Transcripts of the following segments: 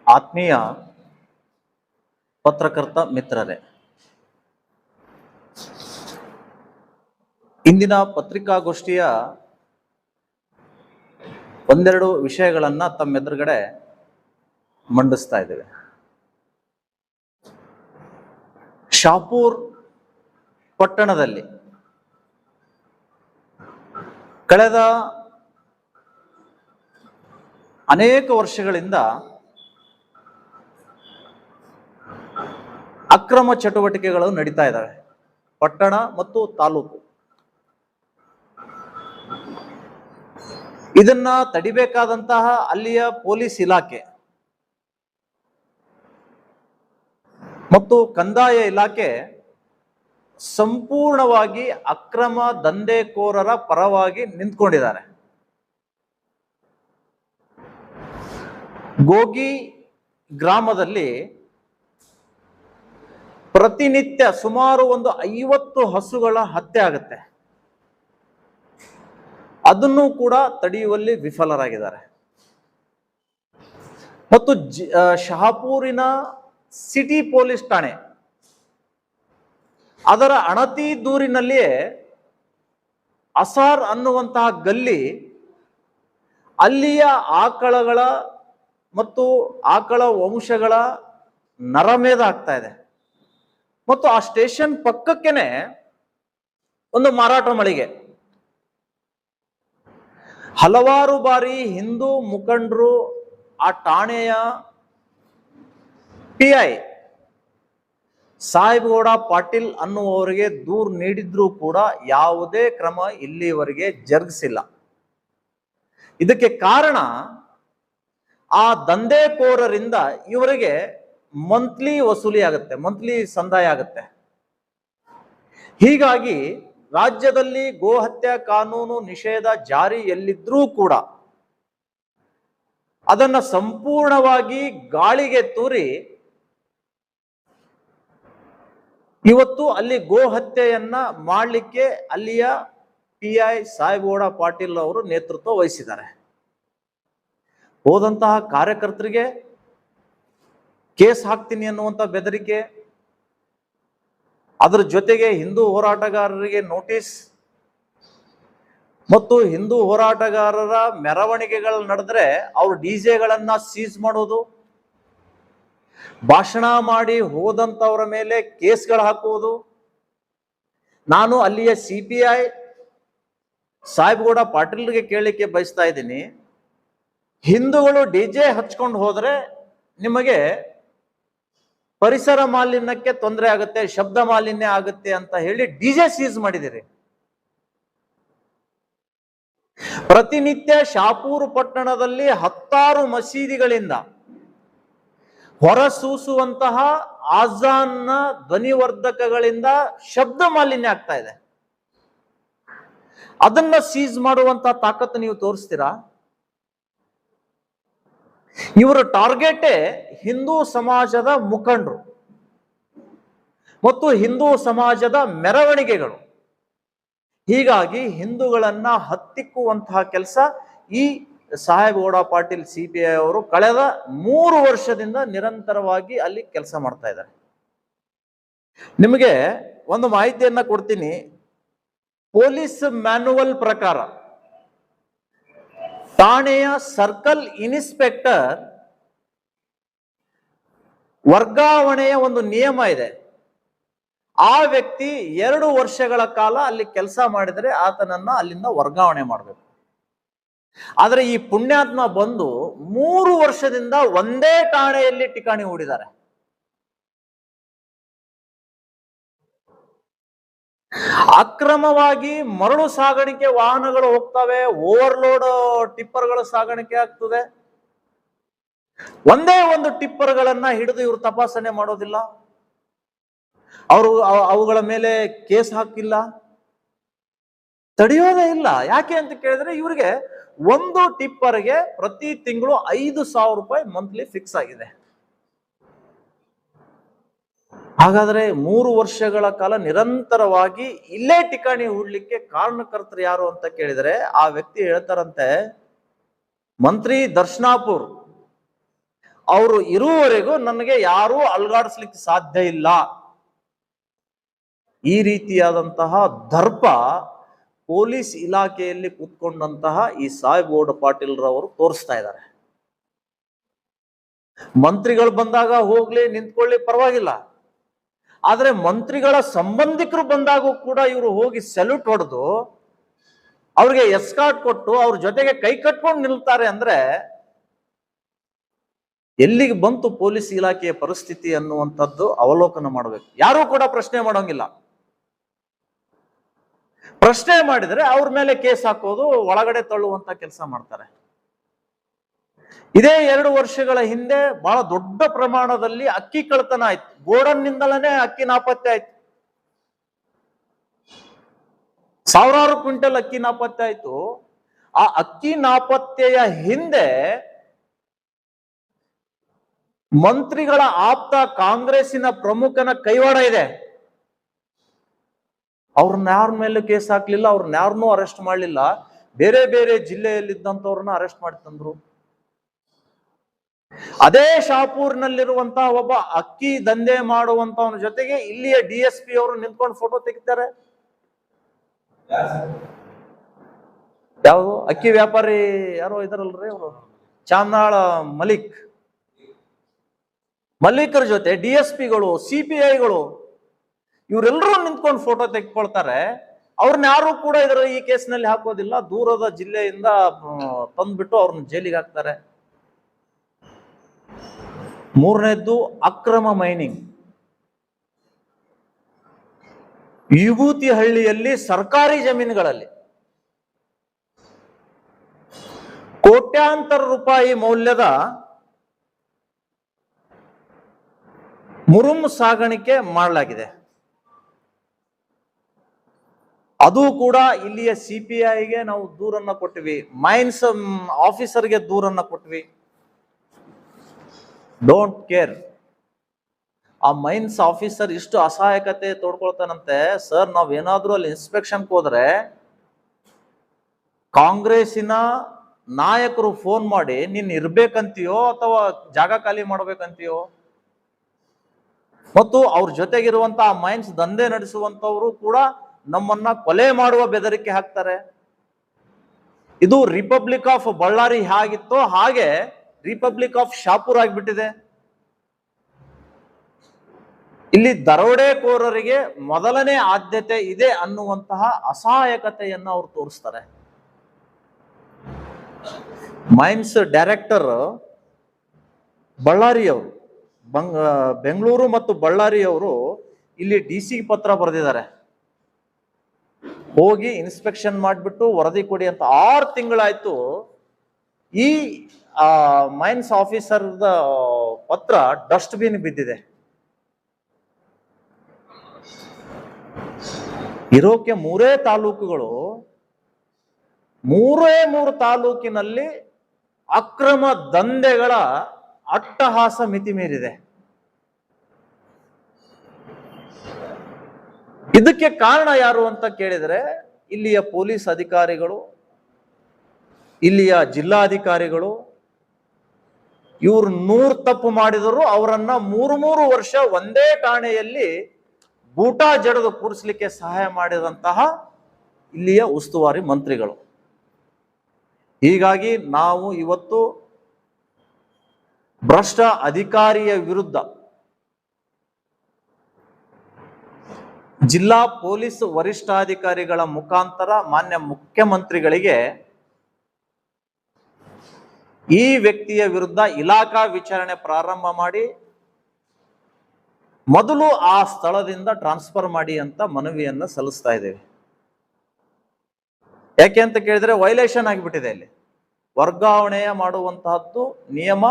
ಆತ್ಮೀಯ ಪತ್ರಕರ್ತ ಮಿತ್ರರೇ, ಇಂದಿನ ಪತ್ರಿಕಾಗೋಷ್ಠಿಯ ಒಂದೆರಡು ವಿಷಯಗಳನ್ನ ತಮ್ಮೆದುರುಗಡೆ ಮಂಡಿಸ್ತಾ ಇದ್ದೇವೆ. ಶಾಪೂರ್ ಪಟ್ಟಣದಲ್ಲಿ ಕಳೆದ ಅನೇಕ ವರ್ಷಗಳಿಂದ ಅಕ್ರಮ ಚಟುವಟಿಕೆಗಳು ನಡೀತಾ ಇದ್ದಾವೆ. ಪಟ್ಟಣ ಮತ್ತು ತಾಲೂಕು ಇದನ್ನ ತಡಿಬೇಕಾದಂತಹ ಅಲ್ಲಿಯ ಪೊಲೀಸ್ ಇಲಾಖೆ ಮತ್ತು ಕಂದಾಯ ಇಲಾಖೆ ಸಂಪೂರ್ಣವಾಗಿ ಅಕ್ರಮ ದಂಧೆಕೋರರ ಪರವಾಗಿ ನಿಂತ್ಕೊಂಡಿದ್ದಾರೆ. ಗೋಗಿ ಗ್ರಾಮದಲ್ಲಿ ಪ್ರತಿನಿತ್ಯ ಸುಮಾರು 50 ಹಸುಗಳ ಹತ್ಯೆ ಆಗುತ್ತೆ. ಅದನ್ನು ಕೂಡ ತಡೆಯುವಲ್ಲಿ ವಿಫಲರಾಗಿದ್ದಾರೆ. ಮತ್ತು ಶಹಾಪುರಿನ ಸಿಟಿ ಪೊಲೀಸ್ ಠಾಣೆ ಅದರ ಅಣತಿ ದೂರಿನಲ್ಲಿಯೇ ಅಸಾರ್ ಅನ್ನುವಂತಹ ಗಲ್ಲಿ ಅಲ್ಲಿಯ ಆಕಳಗಳ ಮತ್ತು ಆಕಳ ವಂಶಗಳ ನರಮೇಧ ಆಗ್ತಾ ಇದೆ. ಮತ್ತು ಆ ಸ್ಟೇಷನ್ ಪಕ್ಕಕ್ಕೇನೆ ಒಂದು ಮಾರಾಟ ಮಳಿಗೆ. ಹಲವಾರು ಬಾರಿ ಹಿಂದೂ ಮುಖಂಡರು ಆ ಠಾಣೆಯ PI ಸಾಹೇಬಗೌಡ ಪಾಟೀಲ್ ಅನ್ನುವವರಿಗೆ ದೂರು ನೀಡಿದ್ರೂ ಕೂಡ ಯಾವುದೇ ಕ್ರಮ ಇಲ್ಲಿವರೆಗೆ ಜರುಗಿಸಿಲ್ಲ. ಇದಕ್ಕೆ ಕಾರಣ ಆ ದಂಧೆಕೋರರಿಂದ ಇವರಿಗೆ ಮಂತ್ಲಿ ವಸೂಲಿ ಆಗುತ್ತೆ, ಮಂತ್ಲಿ ಸಂದಾಯ ಆಗುತ್ತೆ. ಹೀಗಾಗಿ ರಾಜ್ಯದಲ್ಲಿ ಗೋಹತ್ಯೆ ಕಾನೂನು ನಿಷೇಧ ಜಾರಿಯಲ್ಲಿದ್ರೂ ಕೂಡ ಅದನ್ನ ಸಂಪೂರ್ಣವಾಗಿ ಗಾಳಿಗೆ ತೂರಿ ಇವತ್ತು ಅಲ್ಲಿ ಗೋಹತ್ಯೆಯನ್ನ ಮಾಡಲಿಕ್ಕೆ ಅಲ್ಲಿಯ PI ಸಾಹೇಬಗೌಡ ಪಾಟೀಲ್ ಅವರು ನೇತೃತ್ವ ವಹಿಸಿದ್ದಾರೆ. ಹೋದಂತಹ ಕಾರ್ಯಕರ್ತರಿಗೆ ಕೇಸ್ ಹಾಕ್ತೀನಿ ಅನ್ನುವಂಥ ಬೆದರಿಕೆ, ಅದರ ಜೊತೆಗೆ ಹಿಂದೂ ಹೋರಾಟಗಾರರಿಗೆ ನೋಟಿಸ್ ಮತ್ತು ಹಿಂದೂ ಹೋರಾಟಗಾರರ ಮೆರವಣಿಗೆಗಳು ನಡೆದ್ರೆ ಅವ್ರ DJಗಳನ್ನ ಸೀಸ್ ಮಾಡೋದು, ಭಾಷಣ ಮಾಡಿ ಹೋದಂತವರ ಮೇಲೆ ಕೇಸ್ಗಳು ಹಾಕುವುದು. ನಾನು ಅಲ್ಲಿಯ CPI ಸಾಹೇಬಗೌಡ ಪಾಟೀಲ್ರಿಗೆ ಕೇಳಲಿಕ್ಕೆ ಬಯಸ್ತಾ ಇದ್ದೀನಿ, ಹಿಂದೂಗಳು DJ ಹಚ್ಕೊಂಡು ಹೋದ್ರೆ ನಿಮಗೆ ಪರಿಸರ ಮಾಲಿನ್ಯಕ್ಕೆ ತೊಂದರೆ ಆಗುತ್ತೆ, ಶಬ್ದ ಮಾಲಿನ್ಯ ಆಗುತ್ತೆ ಅಂತ ಹೇಳಿ DJ ಸೀಸ್ ಮಾಡಿದಿರಿ. ಪ್ರತಿನಿತ್ಯ ಶಾಪೂರು ಪಟ್ಟಣದಲ್ಲಿ 10 ಮಸೀದಿಗಳಿಂದ ಹೊರಸೂಸುವಂತಹ ಆಜಾನ್ನ ಧ್ವನಿವರ್ಧಕಗಳಿಂದ ಶಬ್ದ ಮಾಲಿನ್ಯ ಆಗ್ತಾ ಇದೆ. ಅದನ್ನ ಸೀಸ್ ಮಾಡುವಂತ ತಾಕತ್ತು ನೀವು ತೋರಿಸ್ತೀರಾ? ಇವರ ಟಾರ್ಗೆಟೇ ಹಿಂದೂ ಸಮಾಜದ ಮುಖಂಡರು ಮತ್ತು ಹಿಂದೂ ಸಮಾಜದ ಮೆರವಣಿಗೆಗಳು. ಹೀಗಾಗಿ ಹಿಂದೂಗಳನ್ನ ಹತ್ತಿಕ್ಕುವಂತಹ ಕೆಲಸ ಈ ಸಾಹೇಬಗೌಡ ಪಾಟೀಲ್ CPI ಅವರು ಕಳೆದ 3 ವರ್ಷದಿಂದ ನಿರಂತರವಾಗಿ ಅಲ್ಲಿ ಕೆಲಸ ಮಾಡ್ತಾ ಇದ್ದಾರೆ. ನಿಮಗೆ ಒಂದು ಮಾಹಿತಿಯನ್ನ ಕೊಡ್ತೀನಿ. ಪೊಲೀಸ್ ಮ್ಯಾನುವಲ್ ಪ್ರಕಾರ ಠಾಣೆಯ ಸರ್ಕಲ್ ಇನ್ಸ್ಪೆಕ್ಟರ್ ವರ್ಗಾವಣೆಯ ಒಂದು ನಿಯಮ ಇದೆ. ಆ ವ್ಯಕ್ತಿ 2 ವರ್ಷಗಳ ಕಾಲ ಅಲ್ಲಿ ಕೆಲಸ ಮಾಡಿದರೆ ಆತನನ್ನ ಅಲ್ಲಿಂದ ವರ್ಗಾವಣೆ ಮಾಡಬೇಕು. ಆದ್ರೆ ಈ ಪುಣ್ಯಾತ್ಮ ಬಂದು 3 ವರ್ಷದಿಂದ ಒಂದೇ ಠಾಣೆಯಲ್ಲಿ ಠಿಕಾಣಿ ಹೂಡಿದ್ದಾರೆ. ಅಕ್ರಮವಾಗಿ ಮರಳು ಸಾಗಾಣಿಕೆ ವಾಹನಗಳು ಹೋಗ್ತವೆ, ಓವರ್ಲೋಡ್ ಟಿಪ್ಪರ್ಗಳು ಸಾಗಾಣಿಕೆ ಆಗ್ತದೆ. ಒಂದೇ ಒಂದು ಟಿಪ್ಪರ್ಗಳನ್ನ ಹಿಡಿದು ಇವರು ತಪಾಸಣೆ ಮಾಡೋದಿಲ್ಲ, ಅವುಗಳ ಮೇಲೆ ಕೇಸ್ ಹಾಕಿಲ್ಲ, ತಡೆಯೋದೇ ಇಲ್ಲ. ಯಾಕೆ ಅಂತ ಕೇಳಿದ್ರೆ ಇವರಿಗೆ ಒಂದು ಟಿಪ್ಪರ್ಗೆ ಪ್ರತಿ ತಿಂಗಳು 5,000 ರೂಪಾಯಿ ಮಂತ್ಲಿ ಫಿಕ್ಸ್ ಆಗಿದೆ. ಹಾಗಾದ್ರೆ 3 ವರ್ಷಗಳ ಕಾಲ ನಿರಂತರವಾಗಿ ಇಲ್ಲೇ ಠಿಕಾಣಿ ಹೂಡ್ಲಿಕ್ಕೆ ಕಾರಣಕರ್ತರು ಯಾರು ಅಂತ ಕೇಳಿದ್ರೆ ಆ ವ್ಯಕ್ತಿ ಹೇಳ್ತಾರಂತೆ, ಮಂತ್ರಿ ದರ್ಶನಾಪುರ್ ಅವರು ಇರುವವರೆಗೂ ನನಗೆ ಯಾರೂ ಅಲ್ಗಾಡಿಸ್ಲಿಕ್ಕೆ ಸಾಧ್ಯ ಇಲ್ಲ. ಈ ರೀತಿಯಾದಂತಹ ದರ್ಪ ಪೊಲೀಸ್ ಇಲಾಖೆಯಲ್ಲಿ ಕೂತ್ಕೊಂಡಂತಹ ಈ ಸಾಹೇಬಗೌಡ ಪಾಟೀಲ್ ರವರು ತೋರಿಸ್ತಾ ಇದ್ದಾರೆ. ಮಂತ್ರಿಗಳು ಬಂದಾಗ ಹೋಗ್ಲಿ ನಿಂತ್ಕೊಳ್ಳಿ ಪರವಾಗಿಲ್ಲ, ಆದ್ರೆ ಮಂತ್ರಿಗಳ ಸಂಬಂಧಿಕರು ಬಂದಾಗೂ ಕೂಡ ಇವರು ಹೋಗಿ ಸೆಲ್ಯೂಟ್ ಹೊಡೆದು ಅವ್ರಿಗೆ ಎಸ್ಕಾರ್ಟ್ ಕೊಟ್ಟು ಅವ್ರ ಜೊತೆಗೆ ಕೈ ಕಟ್ಕೊಂಡು ನಿಲ್ತಾರೆ ಅಂದ್ರೆ ಎಲ್ಲಿಗೆ ಬಂತು ಪೊಲೀಸ್ ಇಲಾಖೆಯ ಪರಿಸ್ಥಿತಿ ಅನ್ನುವಂಥದ್ದು ಅವಲೋಕನ ಮಾಡಬೇಕು. ಯಾರೂ ಕೂಡ ಪ್ರಶ್ನೆ ಮಾಡೋಂಗಿಲ್ಲ. ಪ್ರಶ್ನೆ ಮಾಡಿದ್ರೆ ಅವ್ರ ಮೇಲೆ ಕೇಸ್ ಹಾಕೋದು, ಒಳಗಡೆ ತಳ್ಳುವಂತ ಕೆಲಸ ಮಾಡ್ತಾರೆ. ಇದೇ 2 ವರ್ಷಗಳ ಹಿಂದೆ ಬಹಳ ದೊಡ್ಡ ಪ್ರಮಾಣದಲ್ಲಿ ಅಕ್ಕಿ ಕಳ್ಳತನ ಆಯ್ತು. ಗೋಡನ್ನಿಂದಲೇ ಅಕ್ಕಿ ನಾಪತ್ತೆ ಆಯ್ತು. ಸಾವಿರಾರು ಕ್ವಿಂಟಲ್ ಅಕ್ಕಿ ನಾಪತ್ತೆ ಆಯ್ತು. ಆ ಅಕ್ಕಿ ನಾಪತ್ತೆಯ ಹಿಂದೆ ಮಂತ್ರಿಗಳ ಆಪ್ತ ಕಾಂಗ್ರೆಸ್ಸಿನ ಪ್ರಮುಖನ ಕೈವಾಡ ಇದೆ. ಅವ್ರನ್ನ ಯಾರ ಮೇಲೆ ಕೇಸ್ ಹಾಕ್ಲಿಲ್ಲ, ಅವ್ರನ್ನ ಯಾರನ್ನೂ ಅರೆಸ್ಟ್ ಮಾಡಲಿಲ್ಲ. ಬೇರೆ ಬೇರೆ ಜಿಲ್ಲೆಯಲ್ಲಿದ್ದಂಥವ್ರನ್ನ ಅರೆಸ್ಟ್ ಮಾಡಿ ತಂದ್ರು. ಅದೇ ಶಾಪೂರ್ನಲ್ಲಿರುವಂತಹ ಒಬ್ಬ ಅಕ್ಕಿ ದಂಧೆ ಮಾಡುವಂತವನ ಜೊತೆಗೆ ಇಲ್ಲಿಯ DSP ಅವರು ನಿಂತ್ಕೊಂಡು ಫೋಟೋ ತೆಗಿತಾರೆ. ಯಾವುದು ಅಕ್ಕಿ ವ್ಯಾಪಾರಿ ಯಾರೋ ಇದಾರಲ್ರಿ ಅವರು, ಚಾಮನಾಳ ಮಲ್ಲಿಕರ ಜೊತೆ DSPಗಳು, CPIಗಳು ಇವರೆಲ್ಲರೂ ನಿಂತ್ಕೊಂಡು ಫೋಟೋ ತೆಗೆದುಕೊಳ್ತಾರೆ. ಅವ್ರನ್ನ ಯಾರು ಕೂಡ ಈ ಕೇಸ್ನಲ್ಲಿ ಹಾಕೋದಿಲ್ಲ. ದೂರದ ಜಿಲ್ಲೆಯಿಂದ ತಂದ್ಬಿಟ್ಟು ಅವ್ರನ್ನ ಜೈಲಿಗೆ ಹಾಕ್ತಾರೆ. ಮೂರನೇದ್ದು ಅಕ್ರಮ ಮೈನಿಂಗ್. ವಿಭೂತಿ ಹಳ್ಳಿಯಲ್ಲಿ ಸರ್ಕಾರಿ ಜಮೀನುಗಳಲ್ಲಿ ಕೋಟ್ಯಾಂತರ ರೂಪಾಯಿ ಮೌಲ್ಯದ ಮುರುಮ್ ಸಾಗಾಣಿಕೆ ಮಾಡಲಾಗಿದೆ. ಅದು ಕೂಡ ಇಲ್ಲಿಯ CPIಗೆ ನಾವು ದೂರನ್ನ ಕೊಟ್ವಿ, ಮೈನ್ಸ್ ಆಫೀಸರ್ಗೆ ದೂರನ್ನ ಕೊಟ್ವಿ. Don't care. ಆ ಮೈನ್ಸ್ ಆಫೀಸರ್ ಇಷ್ಟು ಅಸಹಾಯಕತೆ ತೋಡ್ಕೊಳ್ತಾನಂತೆ. ಸರ್, ನಾವೇನಾದ್ರೂ ಅಲ್ಲಿ ಇನ್ಸ್ಪೆಕ್ಷನ್ಗೆ ಹೋದ್ರೆ ಕಾಂಗ್ರೆಸ್ಸಿನ ನಾಯಕರು ಫೋನ್ ಮಾಡಿ ನೀನ್ ಇರ್ಬೇಕಂತೀಯೋ ಅಥವಾ ಜಾಗ ಖಾಲಿ ಮಾಡ್ಬೇಕಂತೀಯೋ, ಮತ್ತು ಅವ್ರ ಜೊತೆಗಿರುವಂತಹ ಮೈನ್ಸ್ ದಂಧೆ ನಡೆಸುವಂತವರು ಕೂಡ ನಮ್ಮನ್ನ ಕೊಲೆ ಮಾಡುವ ಬೆದರಿಕೆ ಹಾಕ್ತಾರೆ. ಇದು ರಿಪಬ್ಲಿಕ್ ಆಫ್ ಬಳ್ಳಾರಿ ಹೇಗಿತ್ತೋ ಹಾಗೆ ರಿಪಬ್ಲಿಕ್ ಆಫ್ ಶಾಪುರ್ ಆಗಿಬಿಟ್ಟಿದೆ. ಇಲ್ಲಿ ದರೋಡೆಕೋರರಿಗೆ ಮೊದಲನೇ ಆದ್ಯತೆ ಇದೆ ಅನ್ನುವಂತಹ ಅಸಹಾಯಕತೆಯನ್ನು ಅವರು ತೋರಿಸ್ತಾರೆ. ಮೈನ್ಸ್ ಡೈರೆಕ್ಟರ್ ಬಳ್ಳಾರಿಯವರು, ಬೆಂಗಳೂರು ಮತ್ತು ಬಳ್ಳಾರಿಯವರು ಇಲ್ಲಿ DC ಪತ್ರ ಬರೆದಿದ್ದಾರೆ. ಹೋಗಿ ಇನ್ಸ್ಪೆಕ್ಷನ್ ಮಾಡಿಬಿಟ್ಟು ವರದಿ ಕೊಡಿ ಅಂತ. 6 ತಿಂಗಳಾಯ್ತು. ಈ ಮೈನ್ಸ್ ಆಫೀಸರ್ ಪತ್ರ ಡಸ್ಟ್ಬಿನ್ ಬಿದ್ದಿದೆ. ಇರೋಕೆ 3 ತಾಲೂಕುಗಳು, 3 ತಾಲೂಕಿನಲ್ಲಿ ಅಕ್ರಮ ದಂಧೆಗಳ ಅಟ್ಟಹಾಸ ಮಿತಿ ಮೀರಿದೆ. ಇದಕ್ಕೆ ಕಾರಣ ಯಾರು ಅಂತ ಕೇಳಿದರೆ ಇಲ್ಲಿಯ ಪೊಲೀಸ್ ಅಧಿಕಾರಿಗಳು, ಇಲ್ಲಿಯ ಜಿಲ್ಲಾಧಿಕಾರಿಗಳು. ಇವ್ರು 100 ತಪ್ಪು ಮಾಡಿದರು ಅವರನ್ನ 3 ವರ್ಷ ಒಂದೇ ಠಾಣೆಯಲ್ಲಿ ಬೂಟಾ ಜಡದು ಕೂರಿಸಲಿಕ್ಕೆ ಸಹಾಯ ಮಾಡಿದಂತಹ ಇಲ್ಲಿಯ ಉಸ್ತುವಾರಿ ಮಂತ್ರಿಗಳು. ಹೀಗಾಗಿ ನಾವು ಇವತ್ತು ಭ್ರಷ್ಟ ಅಧಿಕಾರಿಯ ವಿರುದ್ಧ ಜಿಲ್ಲಾ ಪೊಲೀಸ್ ವರಿಷ್ಠಾಧಿಕಾರಿಗಳ ಮುಖಾಂತರ ಮಾನ್ಯ ಮುಖ್ಯಮಂತ್ರಿಗಳಿಗೆ ಈ ವ್ಯಕ್ತಿಯ ವಿರುದ್ಧ ಇಲಾಖಾ ವಿಚಾರಣೆ ಪ್ರಾರಂಭ ಮಾಡಿ ಮೊದಲು ಆ ಸ್ಥಳದಿಂದ ಟ್ರಾನ್ಸ್ಫರ್ ಮಾಡಿ ಅಂತ ಮನವಿಯನ್ನ ಸಲ್ಲಿಸ್ತಾ ಇದ್ದೇವೆ. ಯಾಕೆ ಅಂತ ಕೇಳಿದ್ರೆ ವೈಲೇಷನ್ ಆಗಿಬಿಟ್ಟಿದೆ. ಇಲ್ಲಿ ವರ್ಗಾವಣೆಯ ಮಾಡುವಂತಹದ್ದು ನಿಯಮ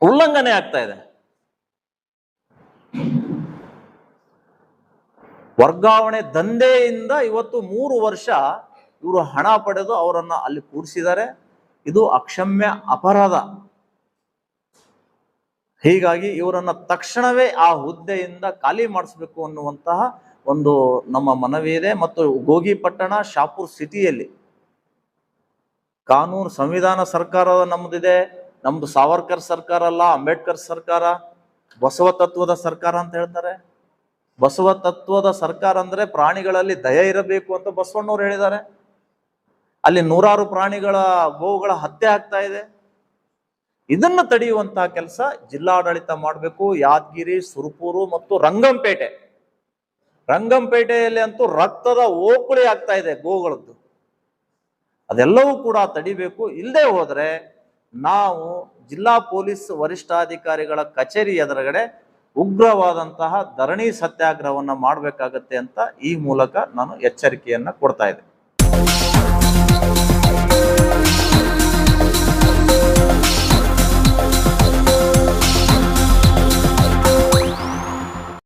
ಉಲ್ಲಂಘನೆ ಆಗ್ತಾ ಇದೆ. ವರ್ಗಾವಣೆ ದಂಧೆಯಿಂದ ಇವತ್ತು 3 ವರ್ಷ ಇವರು ಹಣ ಪಡೆದು ಅವರನ್ನ ಅಲ್ಲಿ ಕೂಡಿಸಿದ್ದಾರೆ. ಇದು ಅಕ್ಷಮ್ಯ ಅಪರಾಧ. ಹೀಗಾಗಿ ಇವರನ್ನ ತಕ್ಷಣವೇ ಆ ಹುದ್ದೆಯಿಂದ ಖಾಲಿ ಮಾಡಿಸ್ಬೇಕು ಅನ್ನುವಂತಹ ಒಂದು ನಮ್ಮ ಮನವಿ ಇದೆ. ಮತ್ತು ಗೋಗಿಪಟ್ಟಣ, ಶಾಪುರ್ ಸಿಟಿಯಲ್ಲಿ ಕಾನೂನು, ಸಂವಿಧಾನ ಸರ್ಕಾರ ನಮ್ಮದಿದೆ, ನಮ್ದು ಸಾವರ್ಕರ್ ಸರ್ಕಾರ ಅಲ್ಲ, ಅಂಬೇಡ್ಕರ್ ಸರ್ಕಾರ, ಬಸವ ತತ್ವದ ಸರ್ಕಾರ ಅಂತ ಹೇಳ್ತಾರೆ. ಬಸವ ತತ್ವದ ಸರ್ಕಾರ ಅಂದ್ರೆ ಪ್ರಾಣಿಗಳಲ್ಲಿ ದಯೆ ಇರಬೇಕು ಅಂತ ಬಸವಣ್ಣವ್ರು ಹೇಳಿದ್ದಾರೆ. ಅಲ್ಲಿ ನೂರಾರು ಪ್ರಾಣಿಗಳ ಗೋವುಗಳ ಹತ್ಯೆ ಆಗ್ತಾ ಇದೆ. ಇದನ್ನು ತಡೆಯುವಂತಹ ಕೆಲಸ ಜಿಲ್ಲಾಡಳಿತ ಮಾಡಬೇಕು. ಯಾದಗಿರಿ, ಸುರಪೂರು ಮತ್ತು ರಂಗಂಪೇಟೆಯಲ್ಲಿ ಅಂತೂ ರಕ್ತದ ಓಕುಳಿ ಆಗ್ತಾ ಇದೆ ಗೋಗಳದ್ದು. ಅದೆಲ್ಲವೂ ಕೂಡ ತಡಿಬೇಕು. ಇಲ್ಲದೆ ಹೋದ್ರೆ ನಾವು ಜಿಲ್ಲಾ ಪೊಲೀಸ್ ವರಿಷ್ಠಾಧಿಕಾರಿಗಳ ಕಚೇರಿ ಎದುರುಗಡೆ ಉಗ್ರವಾದಂತಹ ಧರಣಿ ಸತ್ಯಾಗ್ರಹವನ್ನ ಮಾಡಬೇಕಾಗತ್ತೆ ಅಂತ ಈ ಮೂಲಕ ನಾನು ಎಚ್ಚರಿಕೆಯನ್ನ ಕೊಡ್ತಾ ಇದ್ದೆ.